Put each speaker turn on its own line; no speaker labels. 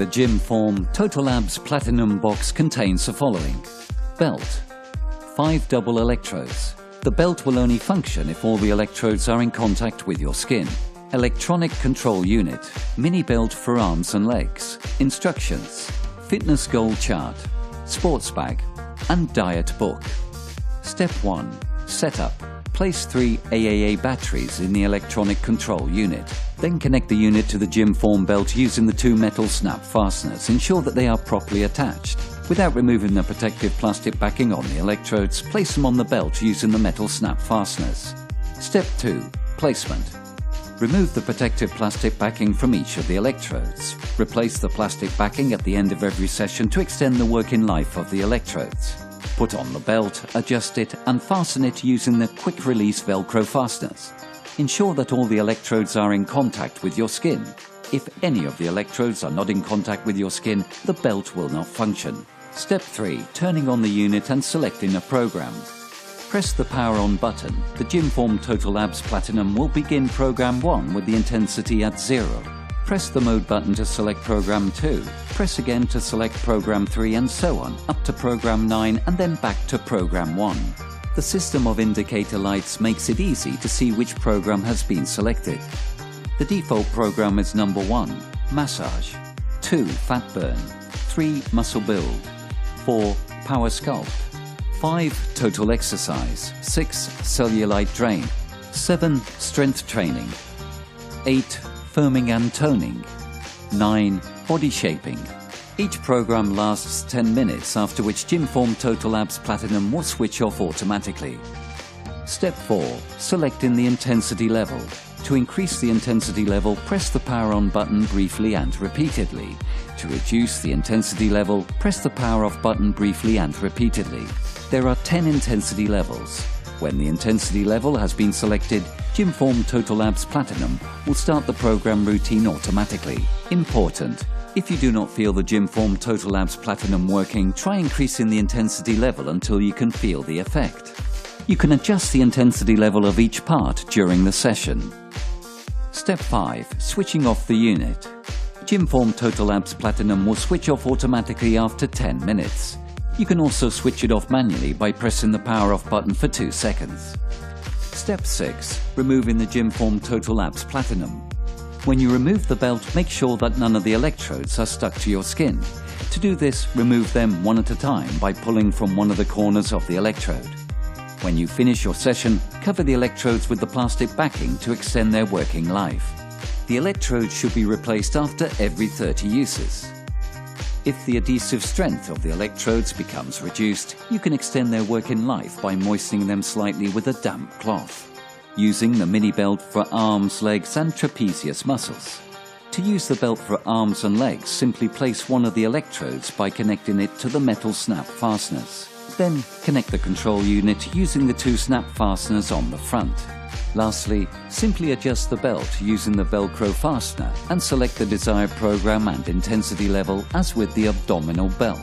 The Gymform Total Abs Platinum box contains the following: belt, 5 double electrodes. The belt will only function if all the electrodes are in contact with your skin. Electronic control unit, mini belt for arms and legs, instructions, fitness goal chart, sports bag, and diet book. Step 1. Setup. Place 3 AAA batteries in the electronic control unit. Then connect the unit to the Gymform belt using the 2 metal snap fasteners. Ensure that they are properly attached. Without removing the protective plastic backing on the electrodes, place them on the belt using the metal snap fasteners. Step 2. Placement. Remove the protective plastic backing from each of the electrodes. Replace the plastic backing at the end of every session to extend the working life of the electrodes. Put on the belt, adjust it, and fasten it using the quick-release Velcro fasteners. Ensure that all the electrodes are in contact with your skin. If any of the electrodes are not in contact with your skin, the belt will not function. Step 3. Turning on the unit and selecting a program. Press the power on button. The Gymform Total Abs Platinum will begin program 1 with the intensity at 0. Press the mode button to select program 2. Press again to select program 3 and so on, up to program 9 and then back to program 1. The system of indicator lights makes it easy to see which program has been selected. The default program is number 1, massage, 2, fat burn, 3, muscle build, 4, power sculpt, 5, total exercise, 6, cellulite drain, 7, strength training, 8, firming and toning, 9, body shaping. Each program lasts 10 minutes, after which Gymform Total Abs Platinum will switch off automatically. Step 4. Selecting the intensity level. To increase the intensity level, press the power on button briefly and repeatedly. To reduce the intensity level, press the power off button briefly and repeatedly. There are 10 intensity levels. When the intensity level has been selected, Gymform Total Abs Platinum will start the program routine automatically. Important: if you do not feel the Gymform Total Abs Platinum working, try increasing the intensity level until you can feel the effect. You can adjust the intensity level of each part during the session. Step 5. Switching off the unit. Gymform Total Abs Platinum will switch off automatically after 10 minutes. You can also switch it off manually by pressing the power off button for 2 seconds. Step 6. Removing the Gymform Total Abs Platinum. When you remove the belt, make sure that none of the electrodes are stuck to your skin. To do this, remove them one at a time by pulling from one of the corners of the electrode. When you finish your session, cover the electrodes with the plastic backing to extend their working life. The electrodes should be replaced after every 30 uses. If the adhesive strength of the electrodes becomes reduced, you can extend their working life by moistening them slightly with a damp cloth. Using the mini belt for arms, legs and trapezius muscles. To use the belt for arms and legs, simply place one of the electrodes by connecting it to the metal snap fasteners. Then connect the control unit using the 2 snap fasteners on the front. Lastly, simply adjust the belt using the Velcro fastener and select the desired program and intensity level as with the abdominal belt.